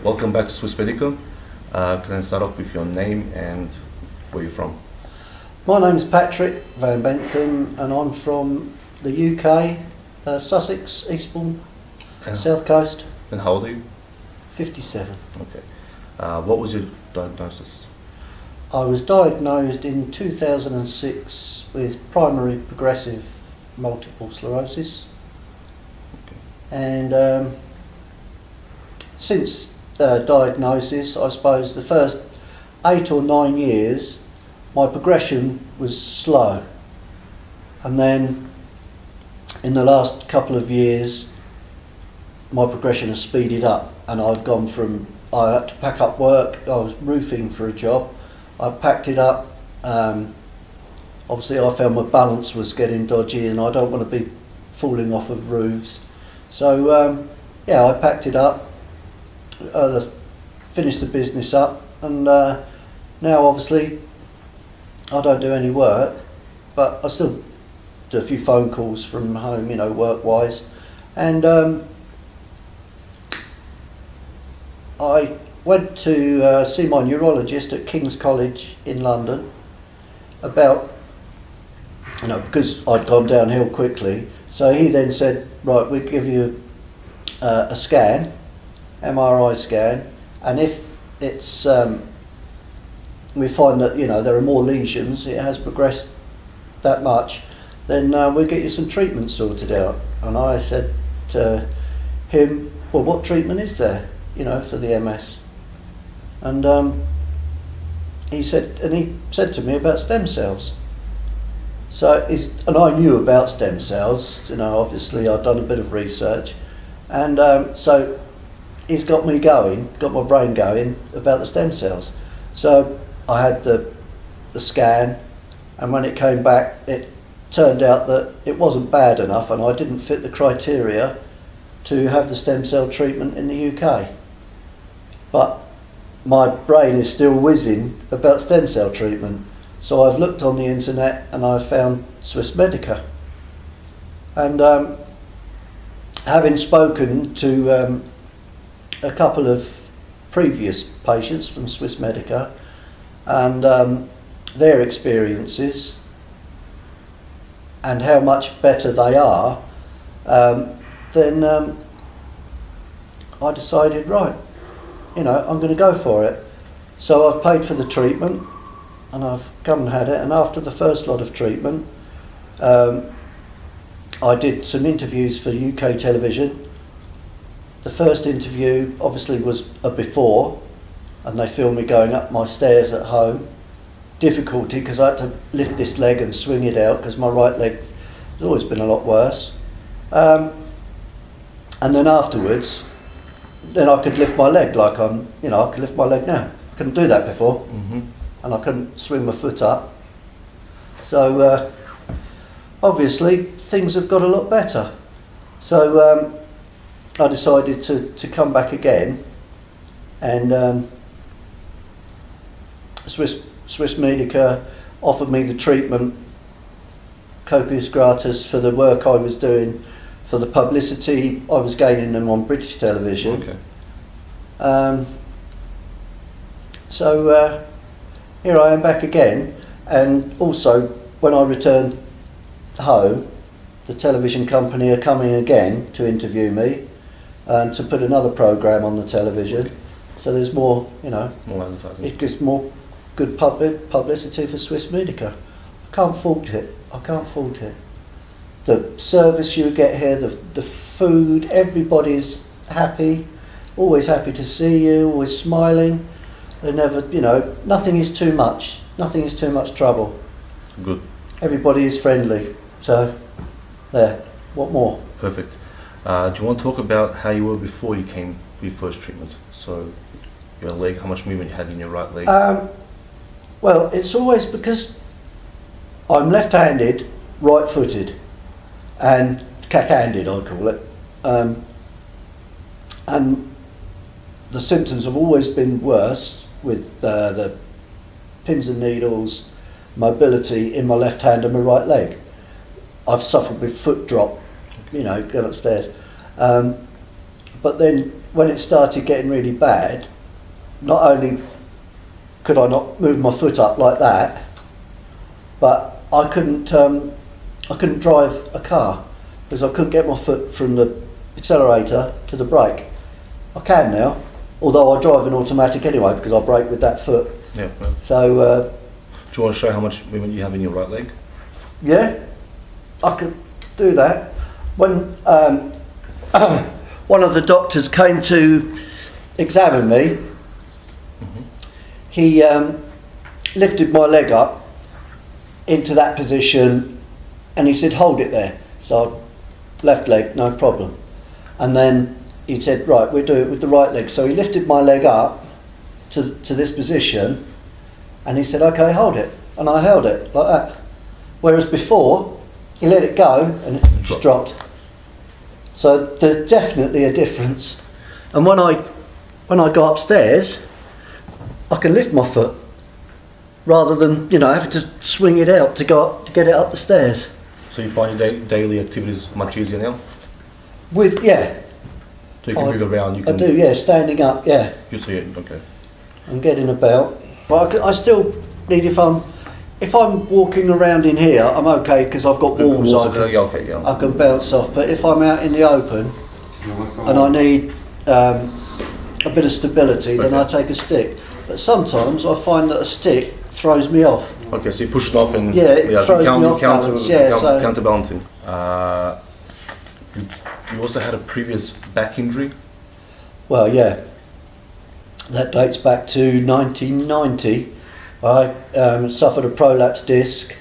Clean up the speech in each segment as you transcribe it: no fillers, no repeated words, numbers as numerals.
Welcome back to Swiss Medical. Can I start off with your name and where you're from? My name is Patrick Van Bentham and I'm from the UK, Sussex, Eastbourne, South Coast. And how old are you? 57. Okay. What was your diagnosis? I was diagnosed in 2006 with primary progressive multiple sclerosis. Okay. And since diagnosis, I suppose the first 8 or 9 years my progression was slow, and then in the last couple of years my progression has speeded up, and I've gone from, I had to pack up work, I was roofing for a job, I packed it up, obviously I found my balance was getting dodgy and I don't want to be falling off of roofs, so I packed it up, finished the business up, and now obviously I don't do any work, but I still do a few phone calls from home, you know, work-wise, and I went to see my neurologist at King's College in London about, you know, because I'd gone downhill quickly, so he then said, right, we'll give you a scan, MRI scan, and if it's we find that, you know, there are more lesions, it has progressed that much, then we'll get you some treatment sorted out. And I said to him, well, what treatment is there, you know, for the MS? And he said to me about stem cells. So and I knew about stem cells, you know, obviously I'd done a bit of research, and so he's got me going, got my brain going about the stem cells. So I had the scan, and when it came back it turned out that it wasn't bad enough and I didn't fit the criteria to have the stem cell treatment in the UK. But my brain is still whizzing about stem cell treatment, so I've looked on the internet and I found Swiss Medica, and having spoken to a couple of previous patients from Swiss Medica and their experiences and how much better they are, then I decided, right, you know, I'm going to go for it. So I've paid for the treatment and I've come and had it, and after the first lot of treatment I did some interviews for UK television. The first interview obviously was a before, and they filmed me going up my stairs at home. Difficulty because I had to lift this leg and swing it out because my right leg has always been a lot worse. And then afterwards, then I could lift my leg like I could lift my leg now. I couldn't do that before, and I couldn't swing my foot up. So obviously things have got a lot better. So I decided to come back again, and Swiss Medica offered me the treatment copious gratis for the work I was doing, for the publicity I was gaining them on British television. Okay. So here I am back again, and also when I return home, the television company are coming again to interview me and to put another programme on the television. So there's more, you know, More advertising. it gives more good publicity for Swiss Medica. I can't fault it. I can't fault it. The service you get here, the food, everybody's happy, always happy to see you, always smiling. They never, you know, nothing is too much. Nothing is too much trouble. Good. Everybody is friendly. So, there. What more? Perfect. Do you want to talk about how you were before you came for your first treatment? So, your leg, how much movement you had in your right leg? Well, it's always because I'm left-handed, right-footed, and cack-handed, I call it. And the symptoms have always been worse with the pins and needles, mobility in my left hand and my right leg. I've suffered with foot drop, you know, going upstairs. But then when it started getting really bad, not only could I not move my foot up like that, but I couldn't drive a car because I couldn't get my foot from the accelerator to the brake. I can now, although I drive an automatic anyway because I brake with that foot. Yeah. Well. So. Do you want to show how much movement you have in your right leg? Yeah, I could do that. When one of the doctors came to examine me, he lifted my leg up into that position and he said, hold it there. So left leg, no problem. And then he said, right, we'll do it with the right leg. So he lifted my leg up to this position and he said, okay, hold it. And I held it like that. Whereas before, he let it go and it just dropped. So there's definitely a difference. And when I go upstairs, I can lift my foot rather than having to swing it out to get it up the stairs. So you find your daily activities much easier now? So you can move around. You can. I do, yeah. Standing up, yeah. You see it, okay. And getting about, but I still need if I'm walking around in here, I'm okay because I've got walls I can bounce off. But if I'm out in the open and I need a bit of stability, then I take a stick. But sometimes I find that a stick throws me off. Okay, so you push it off and it throws me off balance. Counterbalancing. You also had a previous back injury? Well, yeah. That dates back to 1990. I suffered a prolapse disc,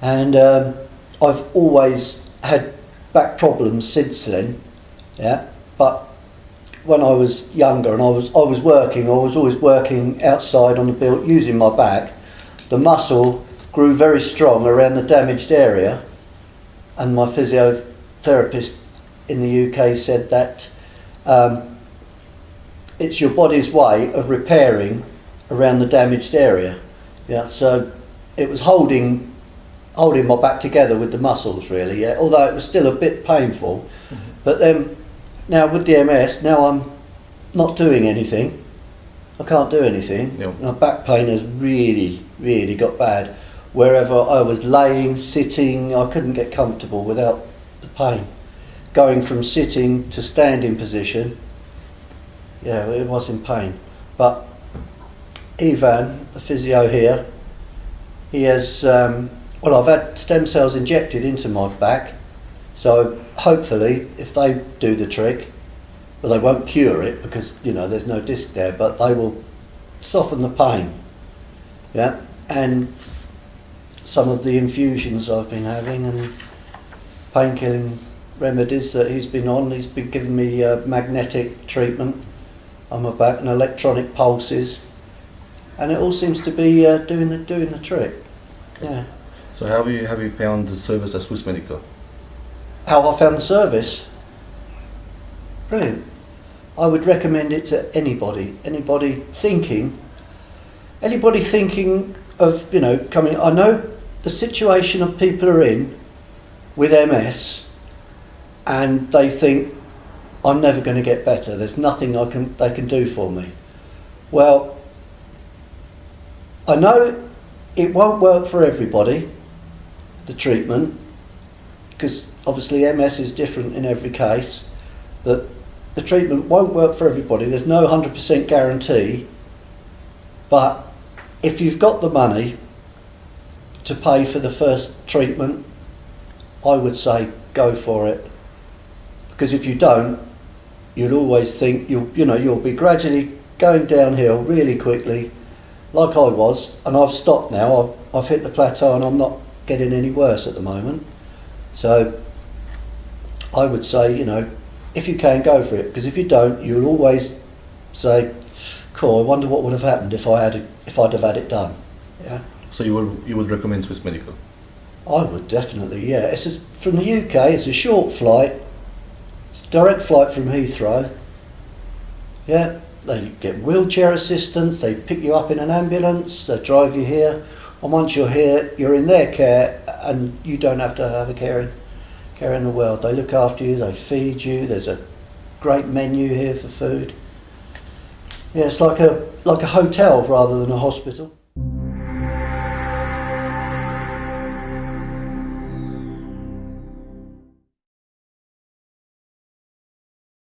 and I've always had back problems since then. Yeah, but when I was younger and I was always working outside on the build using my back. The muscle grew very strong around the damaged area, and my physiotherapist in the UK said that it's your body's way of repairing around the damaged area. Yeah, so it was holding my back together with the muscles really, yeah, although it was still a bit painful. But then now with the MS, now I'm not doing anything. I can't do anything. Yep. My back pain has really got bad. Wherever I was laying, sitting, I couldn't get comfortable without the pain. Going from sitting to standing position, yeah, it was in pain. But Ivan, the physio here, he has, I've had stem cells injected into my back, so hopefully if they do the trick, well, they won't cure it because there's no disc there, but they will soften the pain. Yeah, and some of the infusions I've been having and pain-killing remedies that he's been giving me magnetic treatment on my back and electronic pulses, and it all seems to be doing the trick. Yeah. So how have you found the service at Swiss Medical? How I found the service? Brilliant. I would recommend it to anybody thinking of coming. I know the situation of people are in with MS, and they think I'm never going to get better. There's nothing they can do for me. Well, I know it won't work for everybody, the treatment, because obviously MS is different in every case. That the treatment won't work for everybody. There's no 100% guarantee. But if you've got the money to pay for the first treatment, I would say go for it. Because if you don't, you'll always think you'll be gradually going downhill really quickly, like I was, and I've stopped now. I've hit the plateau and I'm not getting any worse at the moment. So I would say, if you can, go for it, because if you don't, you'll always say, cool, I wonder what would have happened if I'd have had it done. Yeah. So you would recommend Swiss Medical? I would definitely, yeah. From the UK, it's a short flight, direct flight from Heathrow. Yeah, they get wheelchair assistance, they pick you up in an ambulance, they drive you here, and once you're here, you're in their care, and you don't have to have a care in the world. They look after you, they feed you, there's a great menu here for food. Yeah, it's like a hotel rather than a hospital.